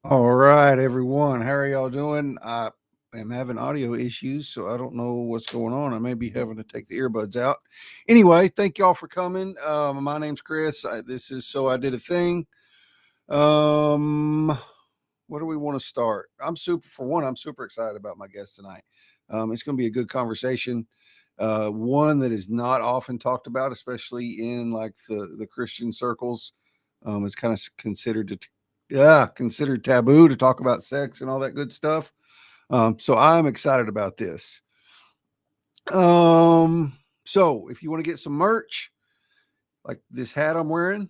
All right, everyone. How are y'all doing? I am having audio issues, so I don't know what's going on. I may be having to take the earbuds out. Anyway, thank y'all for coming. My name's Chris. This is So I Did a Thing. What do we want to start? I'm super excited about my guest tonight. It's going to be a good conversation. One that is not often talked about, especially in like the Christian circles. It's kind of considered taboo to talk about sex and all that good stuff. So I'm excited about this. So if you want to get some merch, like this hat I'm wearing,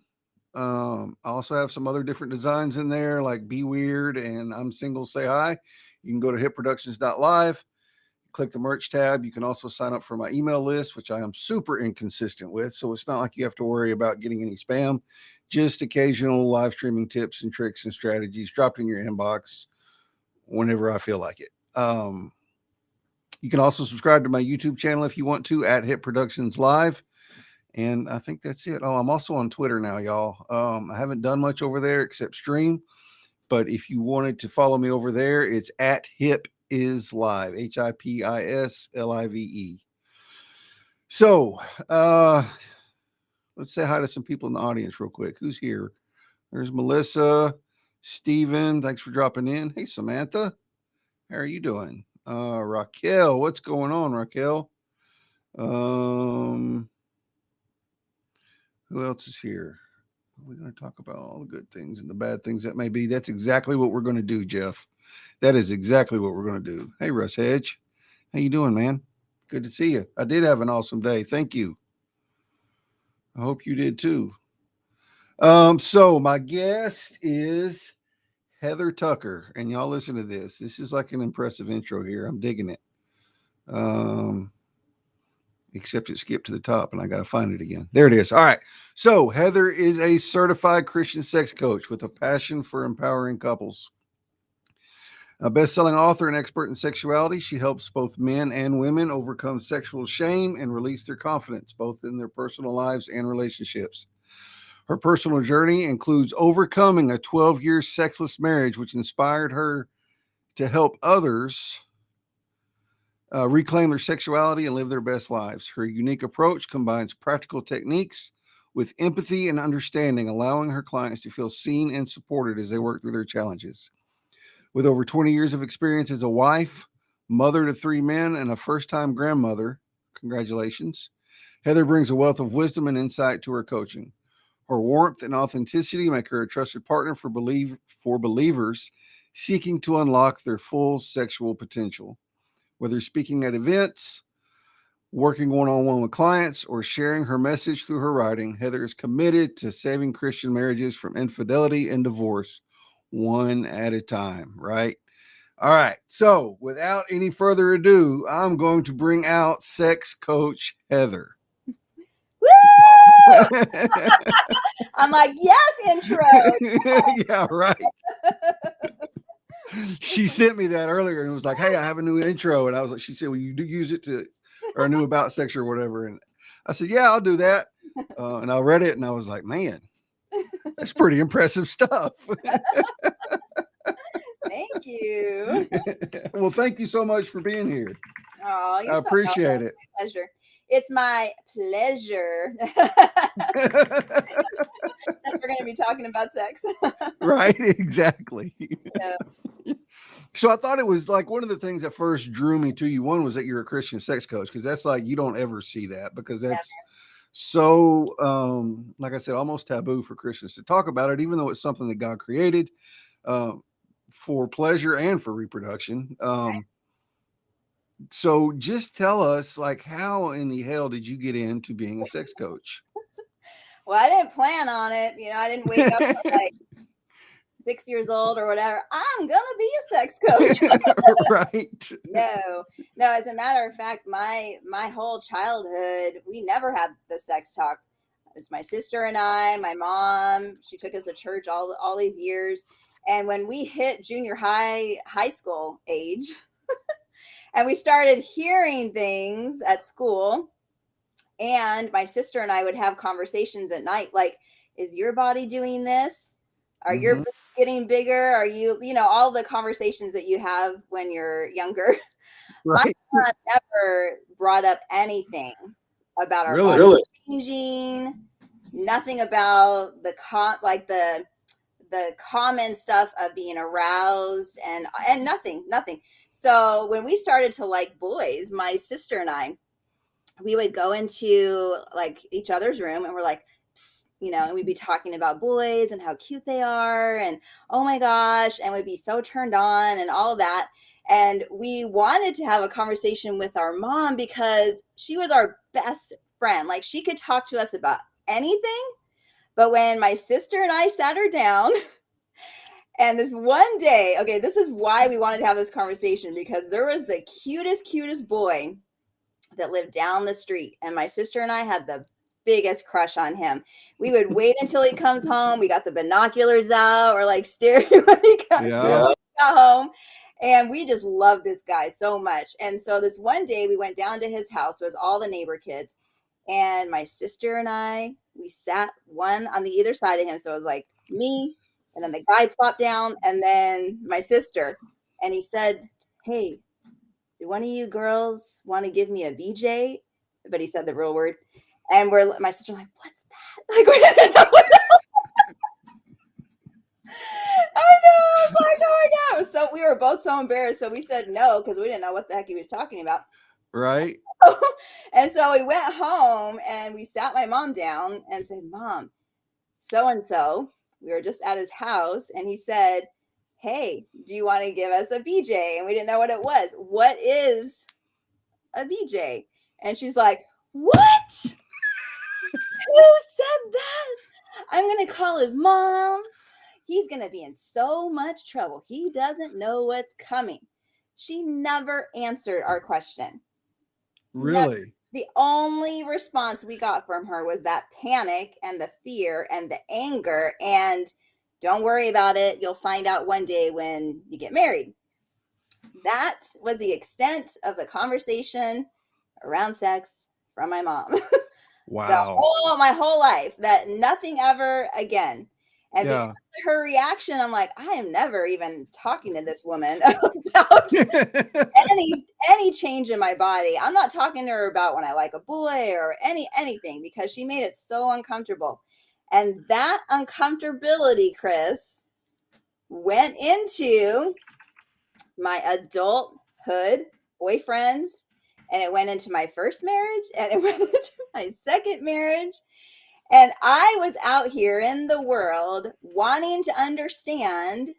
I also have some other different designs in there, like Be Weird and I'm Single, Say Hi. You can go to hitproductions.live, click the merch tab. You can also sign up for my email list, which I am super inconsistent with. So it's not like you have to worry about getting any spam, just occasional live streaming tips and tricks and strategies dropped in your inbox whenever I feel like it. You can also subscribe to my YouTube channel if you want to at Hit Productions Live. And I think that's it. Oh, I'm also on Twitter now, y'all. I haven't done much over there except stream. But if you wanted to follow me over there, it's at Hip is Live, HIPISLIVE. So let's say hi to some people in the audience real quick. Who's here? There's Melissa, Steven. Thanks for dropping in. Hey, Samantha. How are you doing? Raquel, what's going on, Raquel? Who else is here? We're going to talk about all the good things and the bad things that may be. That's exactly what we're going to do, Jeff. That is exactly what we're going to do. Hey, Russ Hedge. How you doing, man? Good to see you. I did have an awesome day. Thank you. I hope you did too. So my guest is Heather Tucker, and y'all listen to this. This is like an impressive intro here. I'm digging it. Except it skipped to the top and I got to find it again. There it is. All right. So Heather is a certified Christian sex coach with a passion for empowering couples. A best-selling author and expert in sexuality, she helps both men and women overcome sexual shame and release their confidence, both in their personal lives and relationships. Her personal journey includes overcoming a 12-year sexless marriage, which inspired her to help others reclaim their sexuality and live their best lives. Her unique approach combines practical techniques with empathy and understanding, allowing her clients to feel seen and supported as they work through their challenges. With over 20 years of experience as a wife, mother to 3 men, and a first-time grandmother, congratulations, Heather brings a wealth of wisdom and insight to her coaching. Her warmth and authenticity make her a trusted partner for believers seeking to unlock their full sexual potential. Whether speaking at events, working one-on-one with clients, or sharing her message through her writing, Heather is committed to saving Christian marriages from infidelity and divorce one at a time, right? All right. So without any further ado, I'm going to bring out sex coach Heather. Woo! I'm like, yes, intro. Yeah, right. She sent me that earlier and was like, "Hey, I have a new intro," and I was like, she said, "Well, you do use it to, or a new about section or whatever," and I said, "Yeah, I'll do that," and I read it and I was like, "Man, that's pretty impressive stuff." Thank you. Well, thank you so much for being here. Oh, you're I so welcome. appreciate it. My pleasure. It's my pleasure. Since we're going to be talking about sex. Right, exactly. Yeah. So I thought it was like one of the things that first drew me to you. One was that you're a Christian sex coach, because that's like you don't ever see that, because that's so like I said, almost taboo for Christians to talk about it, even though it's something that God created uh, for pleasure and for reproduction. So just tell us, like, how in the hell did you get into being a sex coach? Well, I didn't plan on it. I didn't wake up like 6 years old or whatever. I'm going to be a sex coach. Right. No, no. As a matter of fact, my whole childhood, we never had the sex talk. It's my sister and I, my mom. She took us to church all these years, and when we hit junior high school age, and we started hearing things at school, and my sister and I would have conversations at night, like, "Is your body doing this? Are your Hmm. boobs getting bigger? Are all the conversations that you have when you're younger." My Right. mom never brought up anything about our Really? bodies changing, nothing about the common stuff of being aroused, and nothing. So when we started to like boys, my sister and I, we would go into like each other's room and we're like, "Psst," and we'd be talking about boys and how cute they are, and oh my gosh, and we'd be so turned on and all of that. And we wanted to have a conversation with our mom because she was our best friend. Like, she could talk to us about anything. But when my sister and I sat her down, and this one day, okay, this is why we wanted to have this conversation, because there was the cutest boy that lived down the street, and my sister and I had the biggest crush on him. We would wait until he comes home. We got the binoculars out. We're like staring when Yeah. he got home. And we just loved this guy so much. And so this one day we went down to his house. It was all the neighbor kids. And my sister and I, we sat one on the either side of him. So it was like me, and then the guy plopped down, and then my sister. And he said, "Hey, do one of you girls want to give me a BJ?" But he said the real word. And my sister like, "What's that?" Like, we didn't know what I know. I was like, "Oh my God." It was so, we were both so embarrassed. So we said no, because we didn't know what the heck he was talking about. Right. And so we went home and we sat my mom down and said, "Mom, so and so, we were just at his house, and he said, 'Hey, do you want to give us a BJ?'" And we didn't know what it was. "What is a BJ?" And she's like, "What? Who said that? I'm going to call his mom. He's going to be in so much trouble. He doesn't know what's coming." She never answered our question. Never. Really? The only response we got from her was that panic and the fear and the anger, and "Don't worry about it. You'll find out one day when you get married." That was the extent of the conversation around sex from my mom. Wow. My whole life, that nothing ever again. And because Yeah. of her reaction, I'm like, I am never even talking to this woman about any change in my body. I'm not talking to her about when I like a boy or anything, because she made it so uncomfortable. And that uncomfortability, Chris, went into my adulthood boyfriends, and it went into my first marriage, and it went into my second marriage. And I was out here in the world wanting to understand,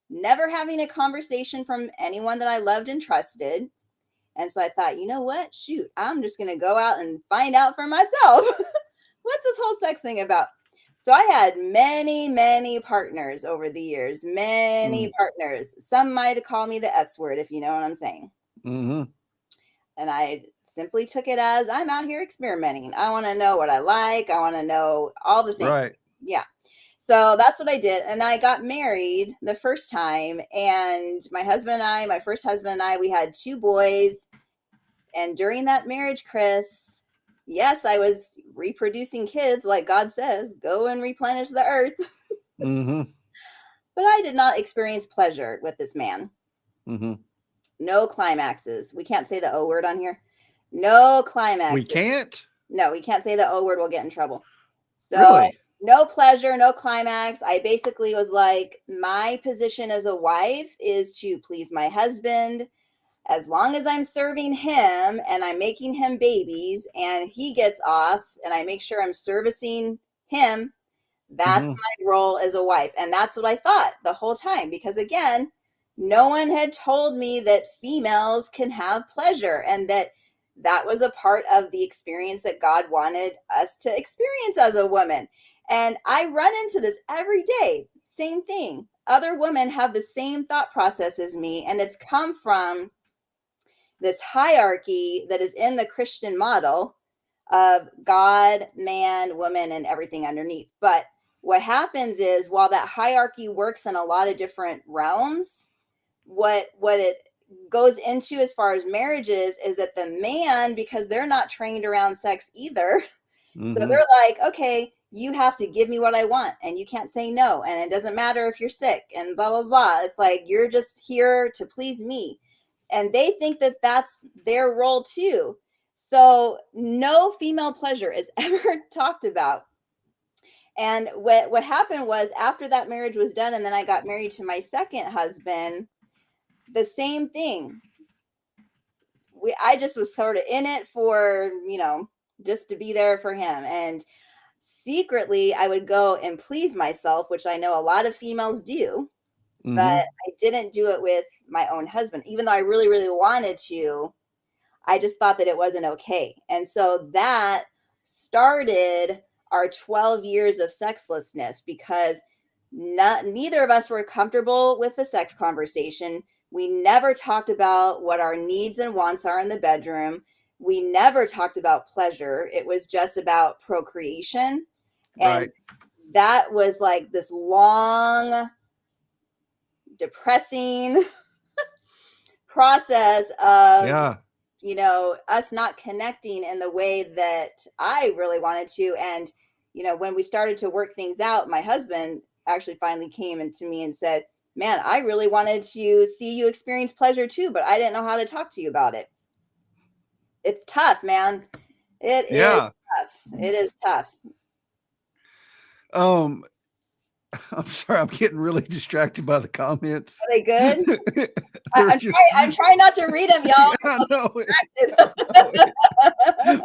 never having a conversation from anyone that I loved and trusted. And so I thought, you know what? Shoot, I'm just going to go out and find out for myself. What's this whole sex thing about? So I had many partners over the years, many partners. Some might call me the S word, if you know what I'm saying. Mm-hmm. And I simply took it as, I'm out here experimenting. I want to know what I like. I want to know all the things. Right. Yeah. So that's what I did. And I got married the first time. And my first husband and I, we had 2 boys. And during that marriage, Chris, yes, I was reproducing kids like God says, go and replenish the earth. Mm-hmm. But I did not experience pleasure with this man. Mm-hmm. No climaxes. We can't say the O word on here. No We climaxes. can't? No, we can't say the O word. We'll get in trouble. So Really? no pleasure, no climax. I basically was like, my position as a wife is to please my husband. As long as I'm serving him and I'm making him babies and he gets off and I make sure I'm servicing him, that's Mm-hmm. my role as a wife. And that's what I thought the whole time. Because again, no one had told me that females can have pleasure and that was a part of the experience that God wanted us to experience as a woman. And I run into this every day. Same thing. Other women have the same thought process as me. And it's come from this hierarchy that is in the Christian model of God, man, woman, and everything underneath. But what happens is while that hierarchy works in a lot of different realms, what it goes into as far as marriages is that the man, because they're not trained around sex either, so Mm-hmm. they're like, okay, you have to give me what I want and you can't say no. And it doesn't matter if you're sick and blah, blah, blah. It's like, you're just here to please me. And they think that that's their role too. So no female pleasure is ever talked about. And what happened was after that marriage was done, and then I got married to my second husband, the same thing. I just was sort of in it for, just to be there for him. And secretly, I would go and please myself, which I know a lot of females do, but Mm-hmm. I didn't do it with my own husband, even though I really, really wanted to. I just thought that it wasn't okay. And so that started our 12 years of sexlessness because neither of us were comfortable with the sex conversation. We never talked about what our needs and wants are in the bedroom. We never talked about pleasure. It was just about procreation. And Right. that was like this long, depressing process of Yeah. us not connecting in the way that I really wanted to. And, when we started to work things out, my husband actually finally came into me and said, man, I really wanted to see you experience pleasure too, but I didn't know how to talk to you about it. It's tough, man. It Yeah. is tough. It is tough. Um, I'm sorry, I'm getting really distracted by the comments. Are they good? They're just I'm trying not to read them, y'all. I know it.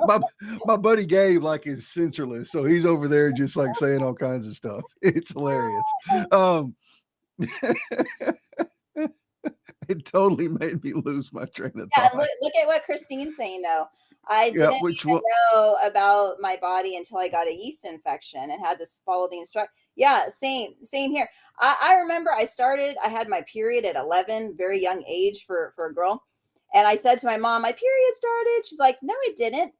my my buddy Gabe like is sensorless, so he's over there just like saying all kinds of stuff. It's hilarious. Um it totally made me lose my train of Yeah, thought. look at what Christine's saying though. I Yeah, didn't which even one? know about my body until I got a yeast infection and had to follow the instruct. Yeah, same here. I remember I had my period at 11, very young age for a girl. And I said to my mom, my period started. She's like, no, it didn't.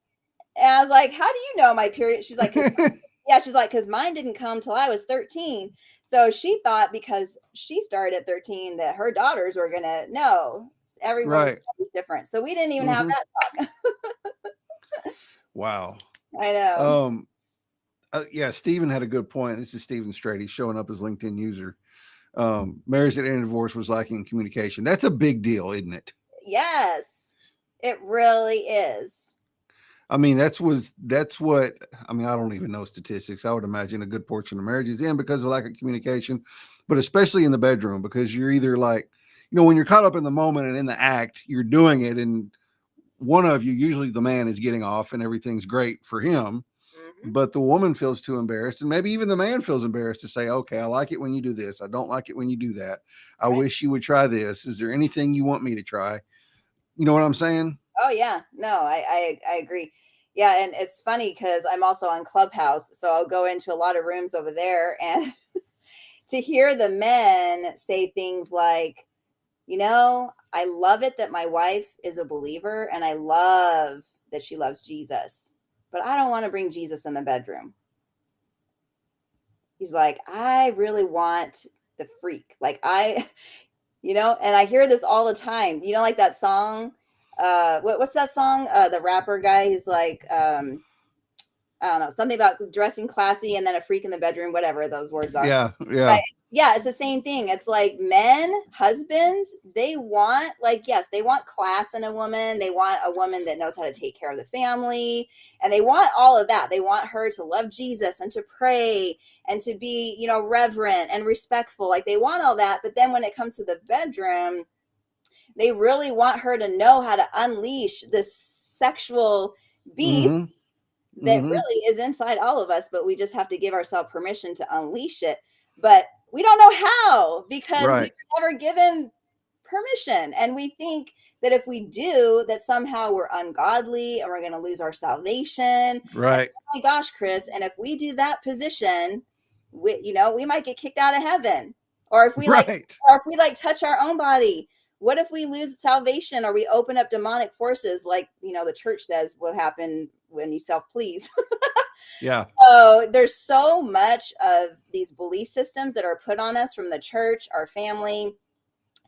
And I was like, how do you know my period? She's like, yeah, she's like, because mine didn't come till I was 13. So she thought because she started at 13 that her daughters were gonna no, everyone's Right. different. So we didn't even have Hmm. that talk. Wow. I know. Um yeah, Steven had a good point. This is Steven Strait. He's showing up as LinkedIn user. Marriage that ended divorce was lacking in communication. That's a big deal, isn't it? Yes, it really is. I mean, that's what I mean. I don't even know statistics. I would imagine a good portion of marriages end because of lack of communication, but especially in the bedroom because you're either like, when you're caught up in the moment and in the act, you're doing it, and one of you, usually the man, is getting off, and everything's great for him, Hmm. but the woman feels too embarrassed, and maybe even the man feels embarrassed to say, "Okay, I like it when you do this. I don't like it when you do that. I Right. wish you would try this. Is there anything you want me to try?" You know what I'm saying? Oh yeah. No, I agree. Yeah, and it's funny because I'm also on Clubhouse, so I'll go into a lot of rooms over there, and to hear the men say things like, I love it that my wife is a believer and I love that she loves Jesus, but I don't want to bring Jesus in the bedroom. he's like, I really want the freak. Like and I hear this all the time. Like that song, what's that song? The rapper guy, he's like, I don't know, something about dressing classy and then a freak in the bedroom, whatever those words are. Yeah. But Yeah. yeah, it's the same thing. It's like men, husbands, they want, like, yes, they want class in a woman. They want a woman that knows how to take care of the family. And they want all of that. They want her to love Jesus and to pray and to be, reverent and respectful. Like, they want all that. But then when it comes to the bedroom, they really want her to know how to unleash this sexual Mm-hmm. beast that Mm-hmm. really is inside all of us, but we just have to give ourselves permission to unleash it. But we don't know how, because we Right. were never given permission. And we think that if we do, that somehow we're ungodly and we're going to lose our salvation. And Right. oh my gosh, Chris, and if we do that position, we might get kicked out of heaven. Or if we Right. touch our own body, what if we lose salvation, or we open up demonic forces, like, the church says will happen when you self-please? Yeah. So there's so much of these belief systems that are put on us from the church, our family,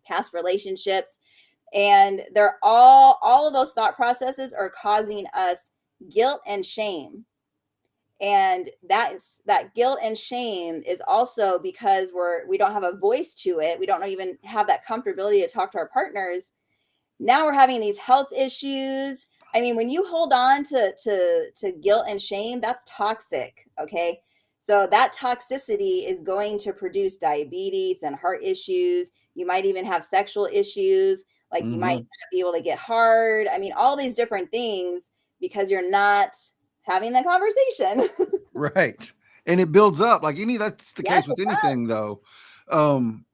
past relationships, and they're all of those thought processes are causing us guilt and shame. And that guilt and shame is also because we don't have a voice to it. We don't even have that comfortability to talk to our partners. Now we're having these health issues. I mean, when you hold on to guilt and shame, that's toxic. Okay. So that toxicity is going to produce diabetes and heart issues. You might even have sexual issues. Like, you might Mm-hmm. not be able to get hard. I mean, all these different things, because you're not having the conversation. Right. And it builds up like that's the Yes, case it with does. anything though. Um,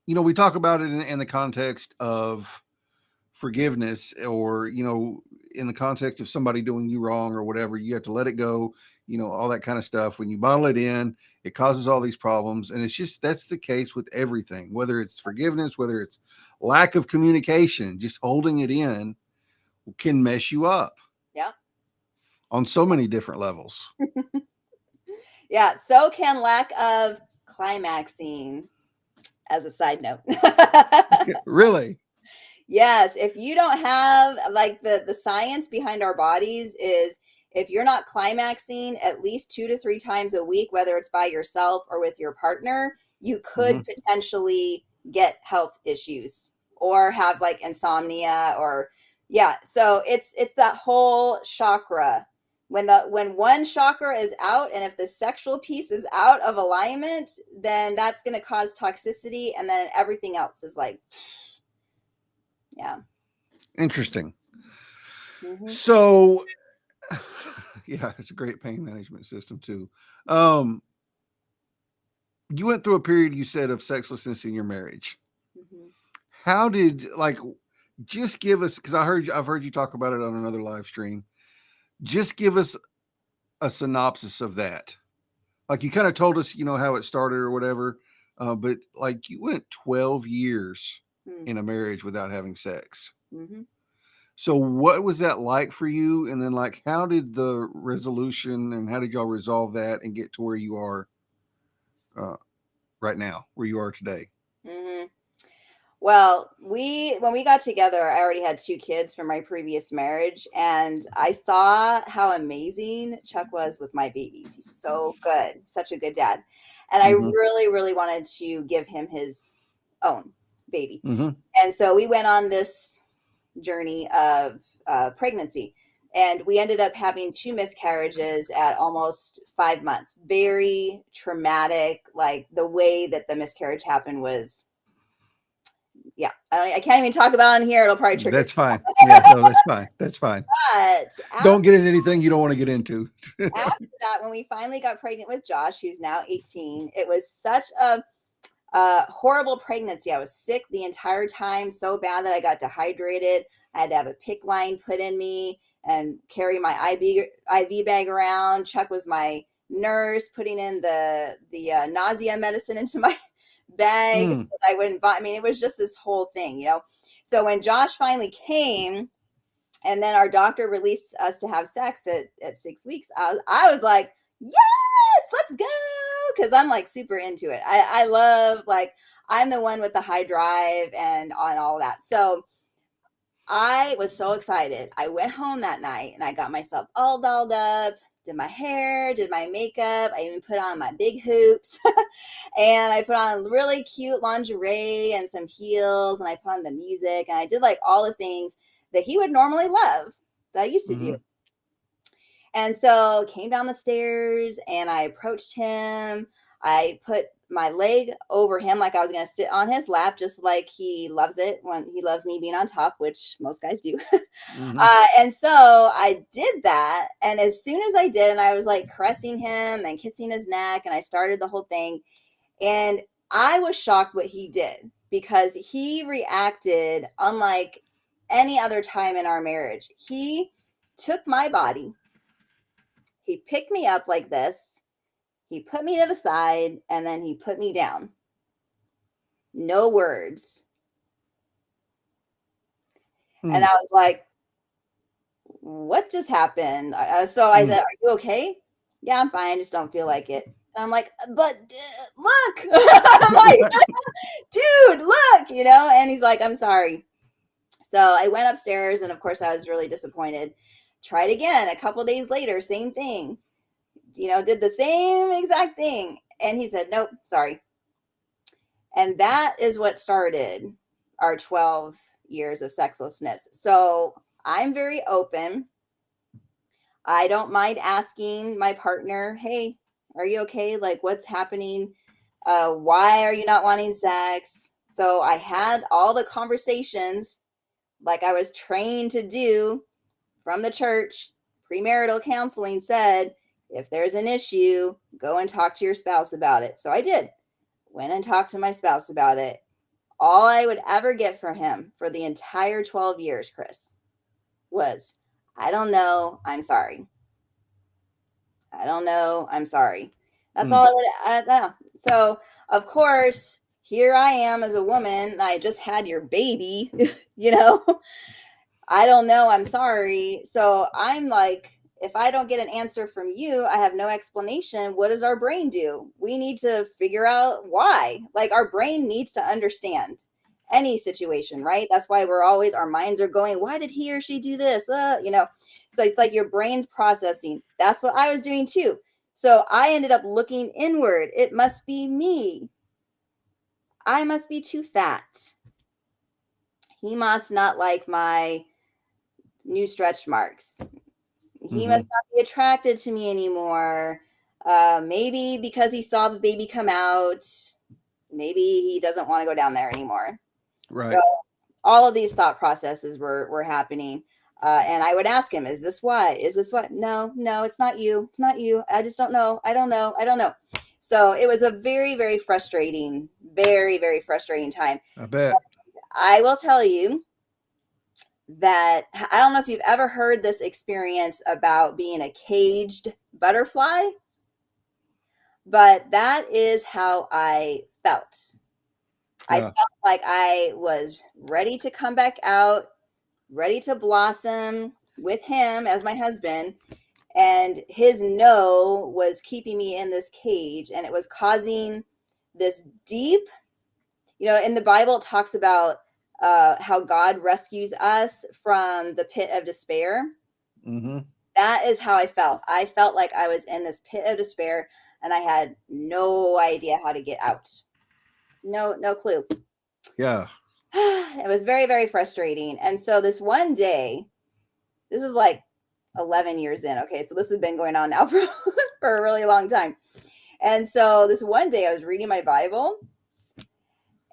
we talk about it in the context of forgiveness, or in the context of somebody doing you wrong or whatever. You have to let it go, all that kind of stuff. When you bottle it in, it causes all these problems. And it's just, that's the case with everything, whether it's forgiveness, whether it's lack of communication. Just holding it in can mess you up Yeah. on so many different levels. Yeah. So can lack of climaxing, as a side note. Really. Yes, if you don't have, like, the science behind our bodies is, if you're not climaxing at least 2 to 3 times a week, whether it's by yourself or with your partner, you Hmm. could potentially get health issues or have, like, insomnia, or yeah. So it's that whole chakra. When one chakra is out, and if the sexual piece is out of alignment, then that's going to cause toxicity, and then everything else is like, yeah. Interesting. Mhm. So, yeah, it's a great pain management system too. Um, you went through a period, you said, of sexlessness in your marriage. Mhm. How did, just give us, because I've heard you talk about it on another live stream. Just give us a synopsis of that. Like, you kind of told us, how it started or whatever, but like, you went 12 years Mm. in a marriage without having sex. Mhm. So what was that like for you? And then, like, how did the resolution, and how did y'all resolve that and get to where you are uh, right now, where you are today? Mhm. Well, when we got together, I already had 2 kids from my previous marriage, and I saw how amazing Chuck was with my babies. He's so good, such a good dad. And I Mm-hmm. really, really wanted to give him his own baby. Mm-hmm. And so we went on this journey of pregnancy. And we ended up having 2 miscarriages at almost 5 months. Very traumatic. Like, the way that the miscarriage happened was, yeah, I can't even talk about it on here. It'll probably trigger. That's fine. Yeah, no, that's fine. That's fine. But Don't get into anything you don't want to get into. after that, when we finally got pregnant with Josh, who's now 18, it was such a horrible pregnancy. I was sick the entire time, so bad that I got dehydrated. I had to have a PIC line put in me and carry my IV bag around. Chuck was my nurse, putting in the nausea medicine into my bag so Mm, that I wouldn't vomit. I mean, it was just this whole thing. So when Josh finally came, and then our doctor released us to have sex at 6 weeks, I was like, yes, let's go, because I'm like super into it. I love, like, I'm the one with the high drive and on all that. So I was so excited. I went home that night and I got myself all dolled up, did my hair, did my makeup. I even put on my big hoops and I put on really cute lingerie and some heels, and I put on the music, and I did like all the things that he would normally love that I used to do. Mhm. And so came down the stairs and I approached him. I put my leg over him like I was going to sit on his lap, just like he loves it when he loves me being on top, which most guys do. Mhm. And so I did that. And as soon as I did, and I was like caressing him and kissing his neck, and I started the whole thing. And I was shocked what he did, because he reacted unlike any other time in our marriage. He took my body, he picked me up like this, he put me to the side, and then he put me down. No words. And Mm. I was like, what just happened? So I said, Mm. are you okay? Yeah, I'm fine. I just don't feel like it. And I'm like, but look. I'm like, dude, look, and he's like, I'm sorry. So I went upstairs, and of course I was really disappointed. Tried again a couple days later, same thing, did the same exact thing. And he said, nope, sorry. And that is what started our 12 years of sexlessness. So I'm very open. I don't mind asking my partner, hey, are you okay? Like, what's happening? Why are you not wanting sex? So I had all the conversations like I was trained to do from the church. Premarital counseling said, if there's an issue, go and talk to your spouse about it. So I did. Went and talked to my spouse about it. All I would ever get from him for the entire 12 years, Chris, was, I don't know, I'm sorry. I don't know, I'm sorry. That's Mm. all I would know. So, of course, here I am as a woman. I just had your baby, you know? I don't know, I'm sorry. So I'm like, if I don't get an answer from you, I have no explanation. What does our brain do? We need to figure out why. Like, our brain needs to understand any situation, right? That's why our minds are going, why did he or she do this? So it's like your brain's processing. That's what I was doing too. So I ended up looking inward. It must be me. I must be too fat. He must not like my new stretch marks. He Mhm. must not be attracted to me anymore. Maybe because he saw the baby come out, maybe he doesn't want to go down there anymore. So Right. all of these thought processes were happening. And I would ask him, is this why? Is this what? No, it's not you. It's not you. I just don't know. I don't know. I don't know. So it was a very, very, very frustrating time. I bet. I will tell you that I don't know if you've ever heard this experience about being a caged butterfly, but that is how I felt. I Yeah. felt like I was ready to come back out, ready to blossom with him as my husband. And his no was keeping me in this cage, and it was causing this deep, in the Bible, it talks about how God rescues us from the pit of despair. Mhm. That is how I felt. I felt like I was in this pit of despair and I had no idea how to get out. No clue. Yeah. It was very, very frustrating. And so this one day, this is like 11 years in. Okay. So this has been going on now for a really long time. And so this one day I was reading my Bible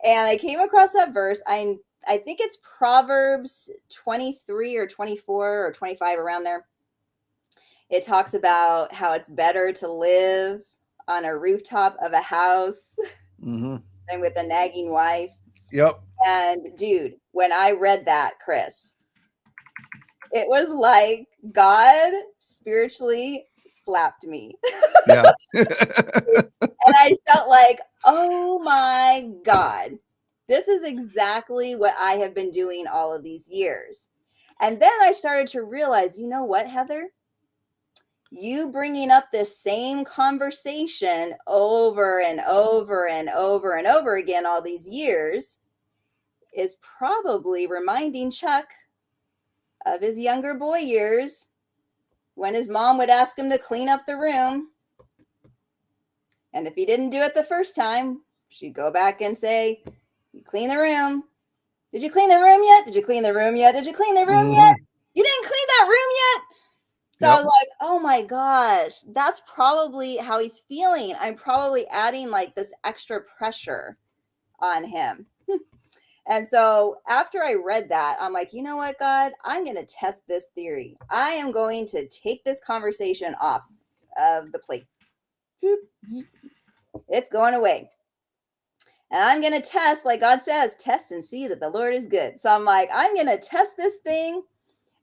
and I came across that verse. I think it's Proverbs 23 or 24 or 25, around there. It talks about how it's better to live on a rooftop of a house Mhm. than with a nagging wife. Yep. And dude, when I read that, Chris, it was like God spiritually slapped me. Yeah. And I felt like, oh my God, this is exactly what I have been doing all of these years. And then I started to realize, you know what, Heather? you bringing up this same conversation over and over and over and over again all these years is probably reminding Chuck of his younger boy years when his mom would ask him to clean up the room. And if he didn't do it the first time, she'd go back and say, "You clean the room. Did you clean the room yet? Did you clean the room yet? Did you clean the room yet? You didn't clean that room yet?" So I was like, oh my gosh, that's probably how he's feeling. I'm probably adding like this extra pressure on him. And so after I read that, I'm like, you know what, God, I'm going to test this theory. I am going to take this conversation off of the plate. It's going away. And I'm going to test, like God says, test and see that the Lord is good. So I'm like, I'm going to test this thing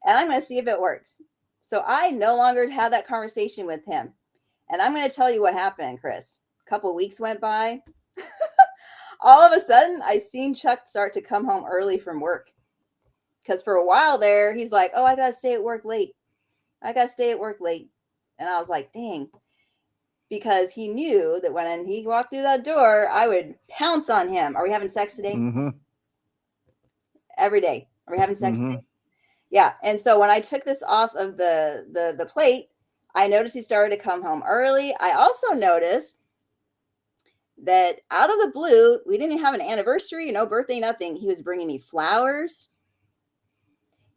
and I'm going to see if it works. So I no longer had that conversation with him. And I'm going to tell you what happened, Chris. A couple weeks went by. All of a sudden, I seen Chuck start to come home early from work. Because for a while there, he's like, oh, I got to stay at work late. I got to stay at work late. And I was like, dang. Because he knew that when he walked through that door, I would pounce on him. Are we having sex today? Every day. Are we having sex today? Yeah. And so when I took this off of the plate, I noticed he started to come home early. I also noticed that out of the blue, we didn't have an anniversary, no birthday, nothing. He was bringing me flowers.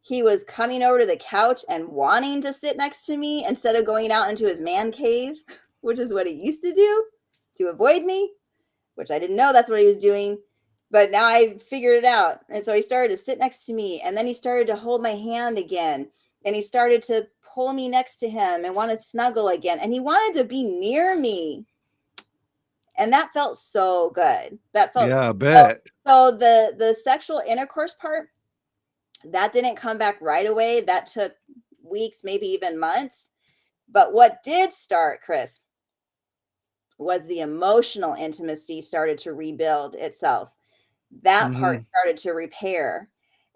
He was coming over to the couch and wanting to sit next to me instead of going out into his man cave, which is what he used to do to avoid me, which I didn't know that's what he was doing. But now I figured it out. And so he started to sit next to me, and then he started to hold my hand again. And he started to pull me next to him and want to snuggle again. And he wanted to be near me. And that felt so good. That felt, I bet. So the sexual intercourse part, that didn't come back right away. That took weeks, maybe even months. But what did start, Chris, was the emotional intimacy started to rebuild itself. That part started to repair,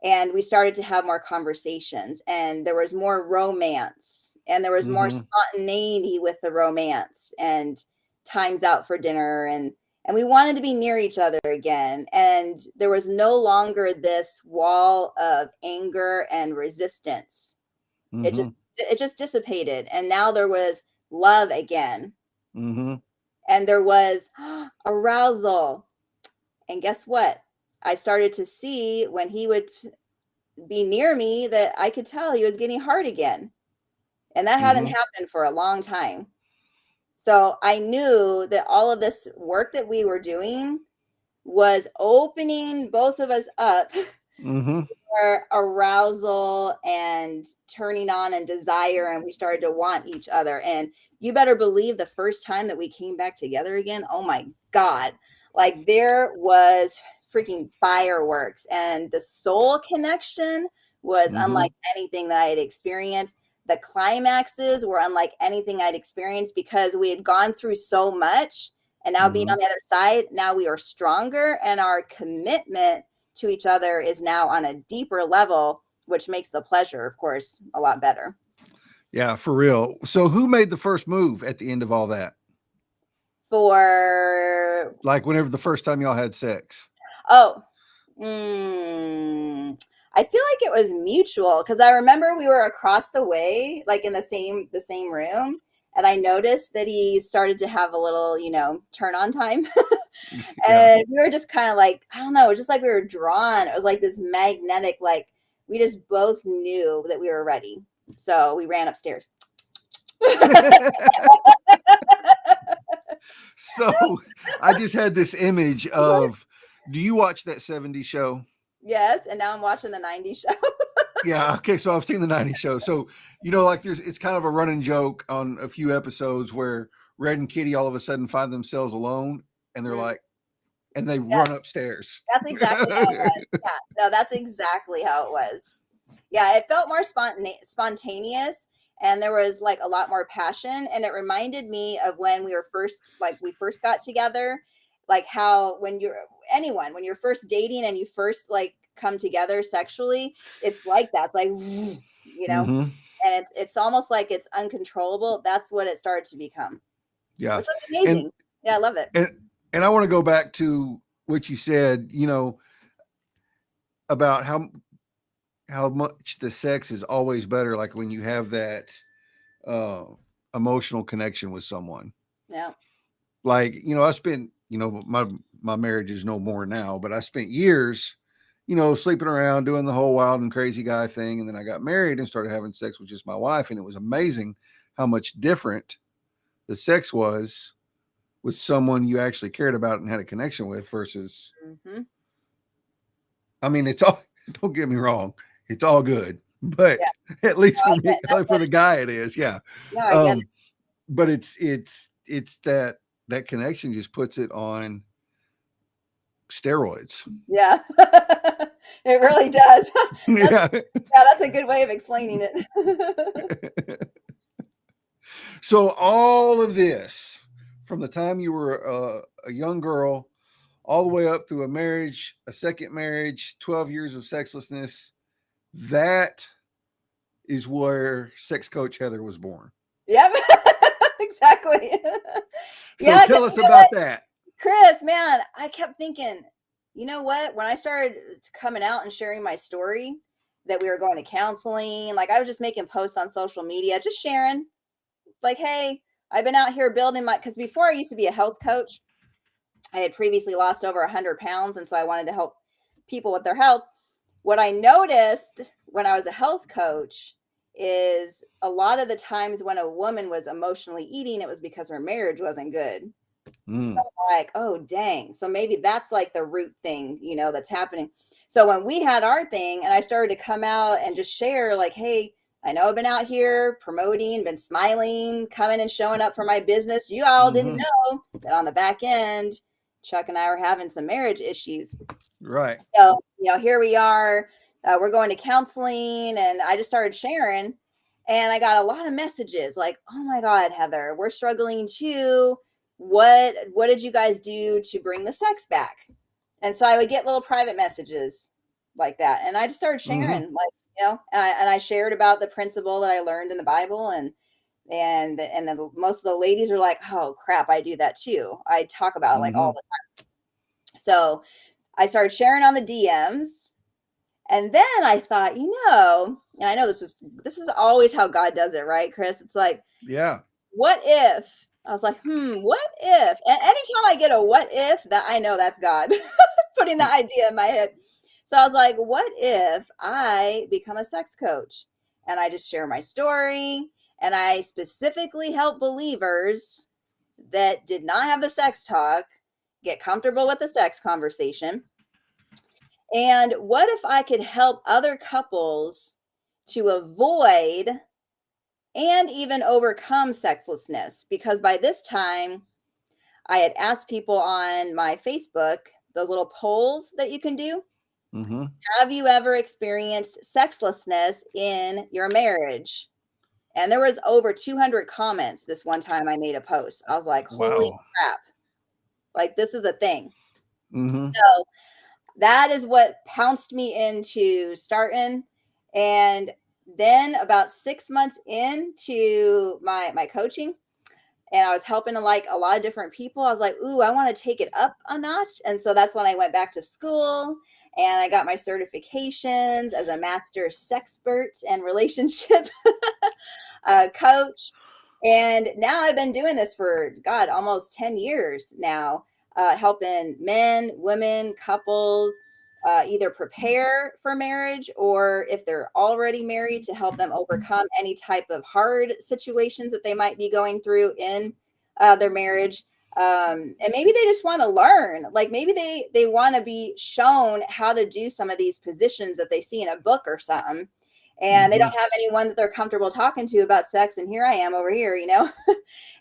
and we started to have more conversations, and there was more romance, and there was more spontaneity with the romance, and times out for dinner, and we wanted to be near each other again. And there was no longer this wall of anger and resistance. It just dissipated, and now there was love again. And there was arousal. And guess what? I started to see when he would be near me that I could tell he was getting hard again. And that hadn't happened for a long time. So I knew that all of this work that we were doing was opening both of us up for arousal and turning on and desire. And we started to want each other. And you better believe the first time that we came back together again, oh my God, like there was freaking fireworks, and the soul connection was unlike anything that I had experienced. The climaxes were unlike anything I'd experienced because we had gone through so much, and now being on the other side, now we are stronger, and our commitment to each other is now on a deeper level, which makes the pleasure, of course, a lot better. Yeah, for real. So who made the first move at the end of all that? For like whenever the first time y'all had sex? I feel like it was mutual, because I remember we were across the way, like in the same room, and I noticed that he started to have a little, turn on time. And we were just kind of like, I don't know, just like we were drawn. It was like this magnetic, like we just both knew that we were ready. So we ran upstairs. So I just had this image of, do you watch that 70s show? Yes, and now I'm watching the 90s show. Yeah, okay, so I've seen the 90s show. So, like it's kind of a running joke on a few episodes where Red and Kitty all of a sudden find themselves alone, and they're like, and they run upstairs. That's exactly how it was. Yeah, no, that's exactly how it was. Yeah, it felt more spontaneous, and there was like a lot more passion, and it reminded me of when we first got together, like how when you're first dating and you first like come together sexually, it's like that. It's like, and it's almost like it's uncontrollable. That's what it started to become, Yeah. which was And amazing. Yeah, I love it. and I want to go back to what you said, about how much the sex is always better, like when you have that uh emotional connection with someone. Yeah. Like, I spent, my marriage is no more now, but I spent years, sleeping around doing the whole wild and crazy guy thing. And then I got married and started having sex with just my wife. And it was amazing how much different the sex was with someone you actually cared about and had a connection with versus, Mm-hmm. I mean, it's all, don't get me wrong, it's all good, but Yeah. at least No, for I me, get that's for what the guy, it is. Yeah. no, I get it. Um, but it's that connection just puts it on steroids. Yeah. It really does. That's Yeah. yeah, that's a good way of explaining it. So all of this, from the time you were a young girl, all the way up through a marriage, a second marriage, 12 years of sexlessness, that is where Sex Coach Heather was born. Yep. Exactly. So Yeah, 'cause tell us you know what, about that. Chris, man, I kept thinking, you know what? When I started coming out and sharing my story that we were going to counseling, like I was just making posts on social media, just sharing, like, hey, I've been out here building because before I used to be a health coach, I had previously lost over 100 pounds. And so I wanted to help people with their health. What I noticed when I was a health coach is a lot of the times when a woman was emotionally eating, it was because her marriage wasn't good. So Mm. I'm like, oh, dang. So maybe that's like the root thing, that's happening. So when we had our thing and I started to come out and just share, like, hey, I know I've been out here promoting, been smiling, coming and showing up for my business. You all didn't Mm-hmm. know that on the back end, Chuck and I were having some marriage issues. Right. So, here we are. We're going to counseling, and I just started sharing. And I got a lot of messages like, oh my God, Heather, we're struggling too. What did you guys do to bring the sex back? And so I would get little private messages like that. And I just started Mm-hmm. sharing, like, and I shared about the principle that I learned in the Bible, and most of the ladies are like, oh crap, I do that too. I talk about it like Mm-hmm. all the time. So I started sharing on the DMs. And then I thought, and I know this is always how God does it, right, Chris? It's like, Yeah. what if? I was like, what if? And anytime I get a what if, that I know that's God putting the idea in my head. So I was like, what if I become a sex coach and I just share my story and I specifically help believers that did not have the sex talk get comfortable with the sex conversation? And what if I could help other couples to avoid and even overcome sexlessness? Because by this time, I had asked people on my Facebook, those little polls that you can do. Mm-hmm. Have you ever experienced sexlessness in your marriage? And there was over 200 comments this one time I made a post. I was like, holy Wow. crap. Like, this is a thing. Mm-hmm. So that is what pounced me into starting. And then about 6 months into my coaching, and I was helping like a lot of different people, I was like, ooh, I want to take it up a notch. And so that's when I went back to school and I got my certifications as a master sexpert and relationship coach. And now I've been doing this for, God, almost 10 years now, helping men, women, couples either prepare for marriage or if they're already married to help them overcome any type of hard situations that they might be going through in their marriage. And maybe they just want to learn, like maybe they want to be shown how to do some of these positions that they see in a book or something, and they Mm-hmm. don't have anyone that they're comfortable talking to about sex. And here I am over here,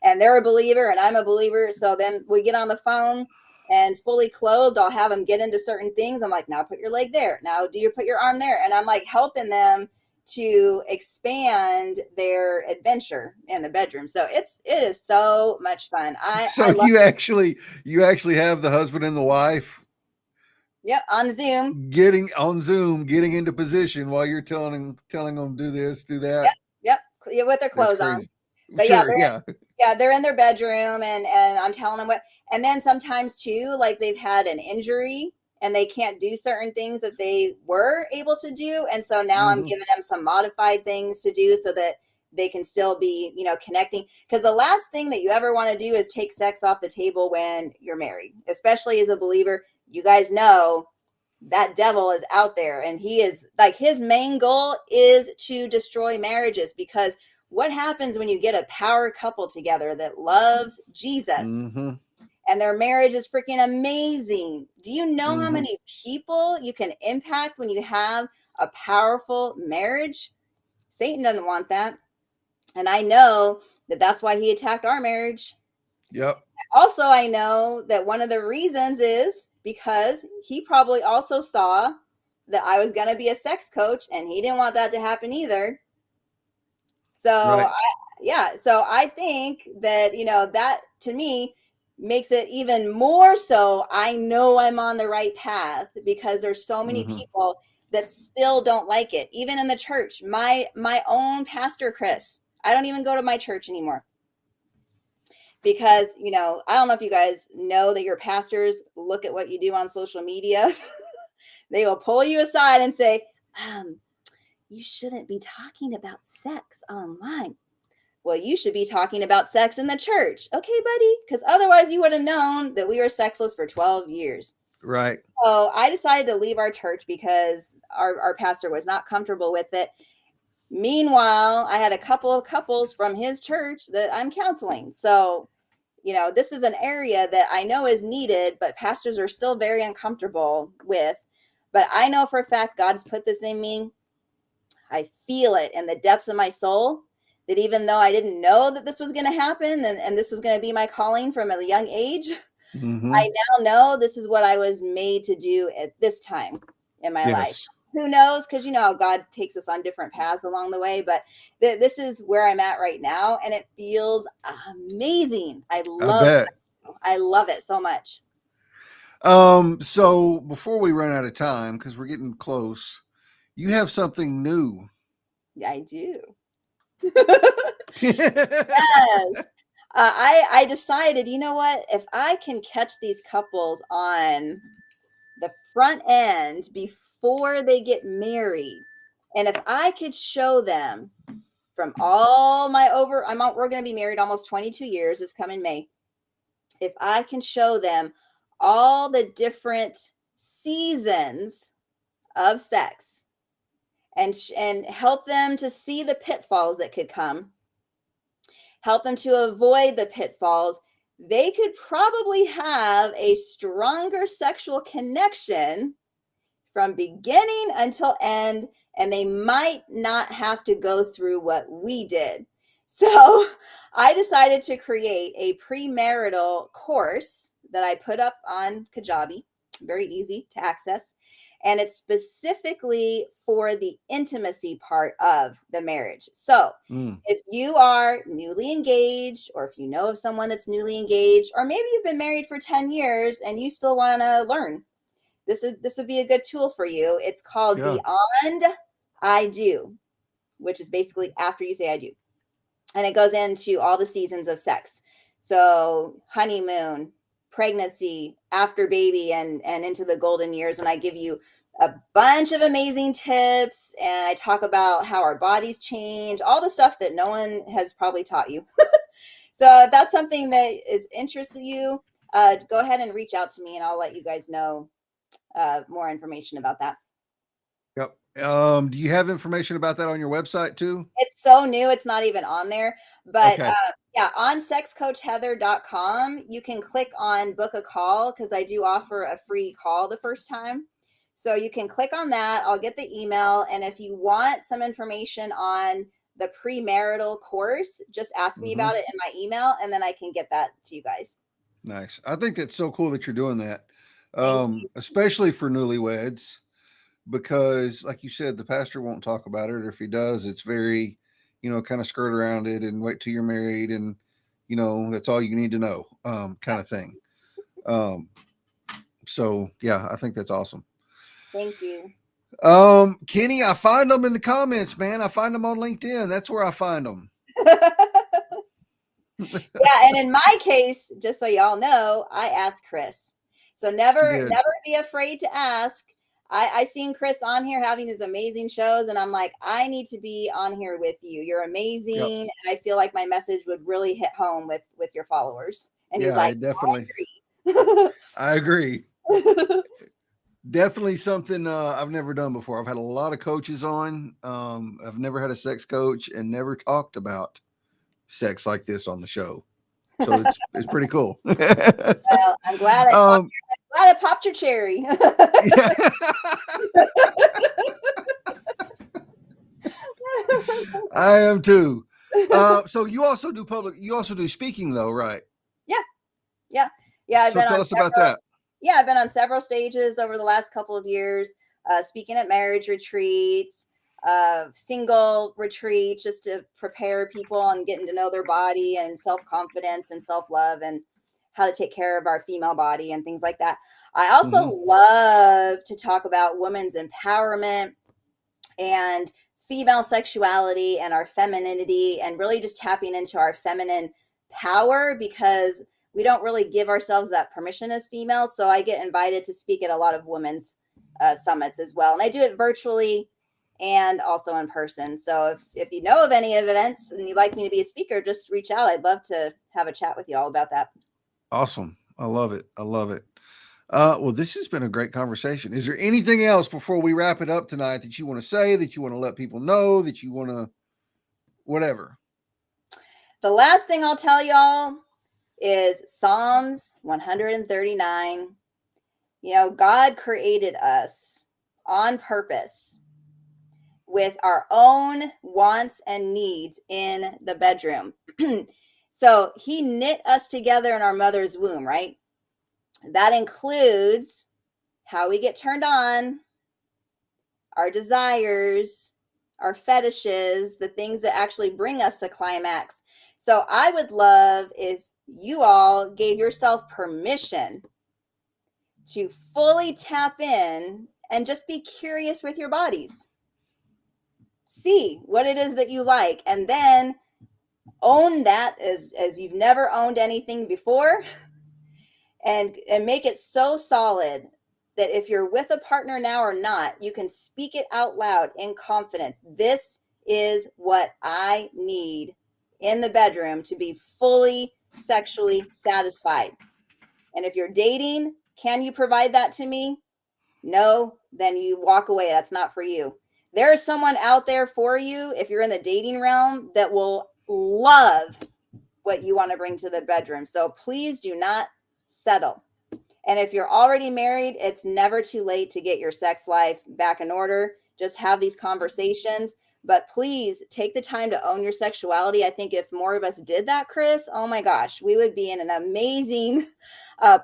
and they're a believer and I'm a believer. So then we get on the phone and fully clothed, I'll have them get into certain things. I'm like, now put your leg there. Now put your arm there. And I'm like helping them to expand their adventure in the bedroom. So it is so much fun. I So love you actually have the husband and the wife Yep, on Zoom. getting on Zoom, getting into position while you're telling them do this, do Yep. that. with their That's clothes on. crazy. But Sure. Yeah. they're in their bedroom, and I'm telling them what. And then sometimes too, like they've had an injury and they can't do certain things that they were able to do, and so now I'm Hmm. giving them some modified things to do so that they can still be, connecting. Because the last thing that you ever want to do is take sex off the table when you're married, especially as a believer. You guys know that devil is out there, and he is like, his main goal is to destroy marriages, because what happens when you get a power couple together that loves Jesus Hmm. and their marriage is freaking amazing? Do you know how Hmm. many people you can impact when you have a powerful marriage? Satan doesn't want that. And I know that that's why he attacked our marriage. Yep. Also, I know that one of the reasons is because he probably also saw that I was going to be a sex coach, and he didn't want that to happen either. So, Right. so I think that, that to me makes it even more so. I know I'm on the right path because there's so many Hmm. people that still don't like it, even in the church. My own pastor, Chris, I don't even go to my church anymore because, I don't know if you guys know that your pastors look at what you do on social media. They will pull you aside and say, um, you shouldn't be talking about sex online. Well, you should be talking about sex in the church. Okay, buddy? Because otherwise you would have known that we were sexless for 12 years. Right. So I decided to leave our church because our pastor was not comfortable with it. Meanwhile, I had a couple of couples from his church that I'm counseling. So, this is an area that I know is needed, but pastors are still very uncomfortable with. But I know for a fact God's put this in me. I feel it in the depths of my soul that even though I didn't know that this was going to happen, and this was going to be my calling from a young age, Hmm. I now know this is what I was made to do at this time in my life. Yes. Who knows? Because how God takes us on different paths along the way. But this is where I'm at right now, and it feels amazing. I bet. I love it so much. So before we run out of time, because we're getting close, you have something new. I do. Yes. I decided, you know what? If I can catch these couples on the front end before they get married, and if I could show them from all my we're going to be married almost 22 years this coming May. If I can show them all the different seasons of sex, and help them to see the pitfalls that could come, help them to avoid the pitfalls, they could probably have a stronger sexual connection from beginning until end, and they might not have to go through what we did. So I decided to create a premarital course that I put up on Kajabi, very easy to access. And it's specifically for the intimacy part of the marriage. So Mm. if you are newly engaged, or if you know of someone that's newly engaged, or maybe you've been married for 10 years and you still want to learn, this would be a good tool for you. It's called Yeah. Beyond I Do, which is basically after you say I do. And it goes into all the seasons of sex. So honeymoon, pregnancy, after baby, and into the golden years. And I give you a bunch of amazing tips, and I talk about how our bodies change, all the stuff that no one has probably taught you. So if that's something that is interest of you, go ahead and reach out to me, and I'll let you guys know more information about that. Yep. Do you have information about that on your website too? It's so new, it's not even on there. But Okay. yeah, on sexcoachheather.com, you can click on book a call, because I do offer a free call the first time. So you can click on that. I'll get the email. And if you want some information on the premarital course, just ask me Hmm. about it in my email, and then I can get that to you guys. Nice. I think that's so cool that you're doing that, Thank you. especially for newlyweds, because, like you said, the pastor won't talk about it, or if he does, it's very, kind of skirt around it and wait till you're married, and that's all you need to know, kind of thing. Um, so yeah, I think that's awesome. Thank you. Kenny, I find them in the comments, man. I find them on LinkedIn. That's where I find them. Yeah, and in my case, just so y'all know, I asked Chris. So never Good. never be afraid to ask. I seen Chris on here having these amazing shows, and I'm like, I need to be on here with you. You're Yep. amazing, and I feel like my message would really hit home with your followers. And he's Yeah, like, it definitely. I I agree. agree. Definitely something I've never done before. I've had a lot of coaches on. I've never had a sex coach and never talked about sex like this on the show. So it's pretty cool. Well, I'm glad um, I popped your cherry. yeah. I am too. So you also do speaking though, right? Yeah, yeah, yeah. So tell us about that. I've been on several stages over the last couple of years, speaking at marriage retreats, single retreats, just to prepare people on getting to know their body and self-confidence and self-love and how to take care of our female body and things like that. I also Hmm. love to talk about women's empowerment and female sexuality and our femininity and really just tapping into our feminine power because we don't really give ourselves that permission as females. So I get invited to speak at a lot of women's summits as well. And I do it virtually and also in person. So if you know of any events and you'd like me to be a speaker, just reach out. I'd love to have a chat with you all about that. Awesome. I love it. I love it. Well, this has been a great conversation. Is there anything else before we wrap it up tonight that you want to say, that you want to let people know, that you want to, whatever? The last thing I'll tell y'all is Psalms 139. You know, God created us on purpose with our own wants and needs in the bedroom. So he knit us together in our mother's womb, right? That includes how we get turned on, our desires, our fetishes, the things that actually bring us to climax. So I would love if you all gave yourself permission to fully tap in and just be curious with your bodies. See what it is that you like, and then own that as you've never owned anything before, and make it so solid that if you're with a partner now or not, you can speak it out loud in confidence. This is what I need in the bedroom to be fully sexually satisfied. And if you're dating, can you provide that to me? No, then you walk away. That's not for you. There is someone out there for you if you're in the dating realm that will love what you want to bring to the bedroom. So please do not settle. And if you're already married, it's never too late to get your sex life back in order. Just have these conversations. But please take the time to own your sexuality. I think if more of us did that, Chris, oh my gosh, we would be in an amazing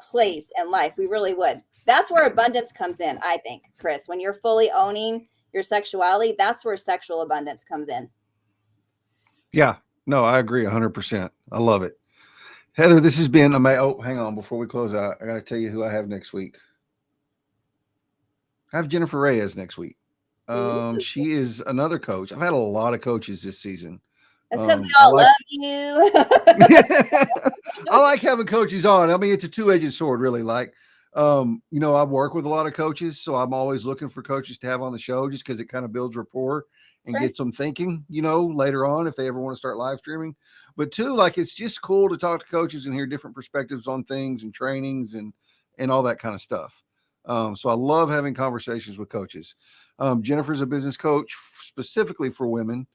place in life. We really would. That's where abundance comes in, I think, Chris. When you're fully owning your sexuality, that's where sexual abundance comes in. Yeah. No, I agree 100%. I love it. Heather, this has been amazing. Oh, hang on. Before we close out, I got to tell you who I have next week. I have Jennifer Reyes next week. Ooh, She is another coach. I've had a lot of coaches this season. that's because we I all like love you. I like having coaches on. I mean, it's a two-edged sword, really. Like, I work with a lot of coaches, so I'm always looking for coaches to have on the show just because it kind of builds rapport and Sure. gets them thinking, later on if they ever want to start live streaming. But two, like it's just cool to talk to coaches and hear different perspectives on things and trainings and all that kind of stuff. So I love having conversations with coaches. Jennifer's a business coach specifically for women.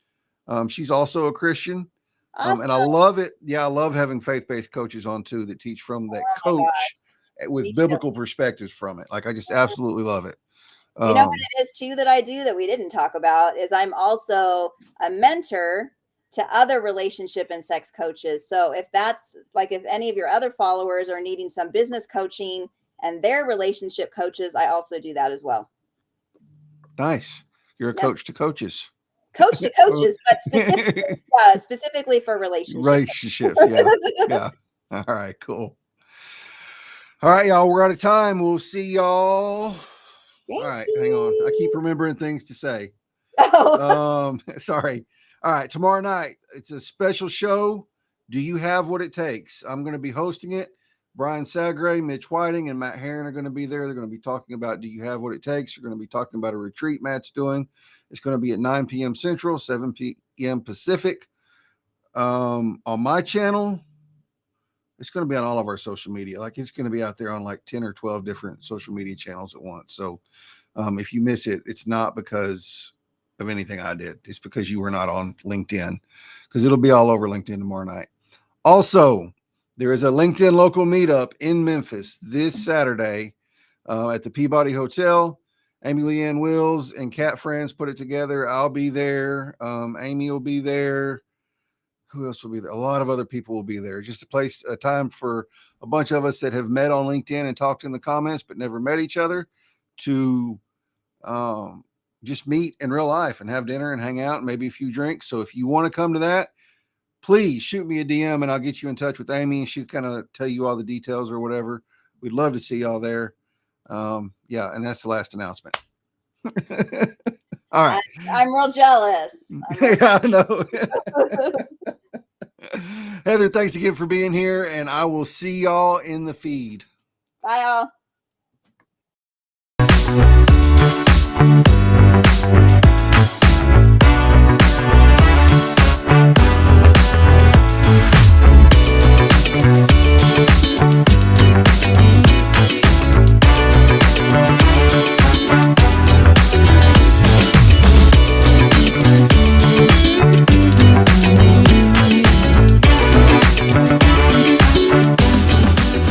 She's also a Christian. And I Awesome. love it. Yeah, I love having faith-based coaches on too that teach from that Oh my God. coach Me with too. biblical perspectives from it. Like I just absolutely love it. You know what Um, it is too that I do that we didn't talk about is I'm also a mentor to other relationship and sex coaches. So if that's like if any of your other followers are needing some business coaching and their relationship coaches, I also do that as well. nice. You're a Yep. coach to coaches. Coach to coaches, but specifically for relationship. Relationships. Yeah. Yeah. All right, cool. All right, y'all. We're out of time. We'll see y'all Thank right, hang on. I keep you. remembering things to say. Oh. Sorry. All right, tomorrow night it's a special show. Do you have what it takes? I'm going to be hosting it. Brian Sagre, Mitch Whiting, and Matt Herron are going to be there. They're going to be talking about Do You Have What It Takes? You're going to be talking about a retreat Matt's doing. It's going to be at 9 p.m. Central, 7 p.m. Pacific. On my channel, it's going to be on all of our social media. Like it's going to be out there on like 10 or 12 different social media channels at once. So if you miss it, it's not because of anything I did. It's because you were not on LinkedIn, because it'll be all over LinkedIn tomorrow night. Also, there is a LinkedIn local meetup in Memphis this Saturday at the Peabody Hotel. Amy Leanne Wills and Cat Friends put it together. I'll be there. Amy will be there. Who else will be there? A lot of other people will be there. Just a time for a bunch of us that have met on LinkedIn and talked in the comments, but never met each other, to just meet in real life and have dinner and hang out and maybe a few drinks. So if you want to come to that, please shoot me a DM and I'll get you in touch with Amy and she'll kind of tell you all the details or whatever. We'd love to see y'all there. Yeah, and that's the last announcement. All right. I'm real jealous. Yeah, I know. Heather, thanks again for being here, and I will see y'all in the feed. Bye, all.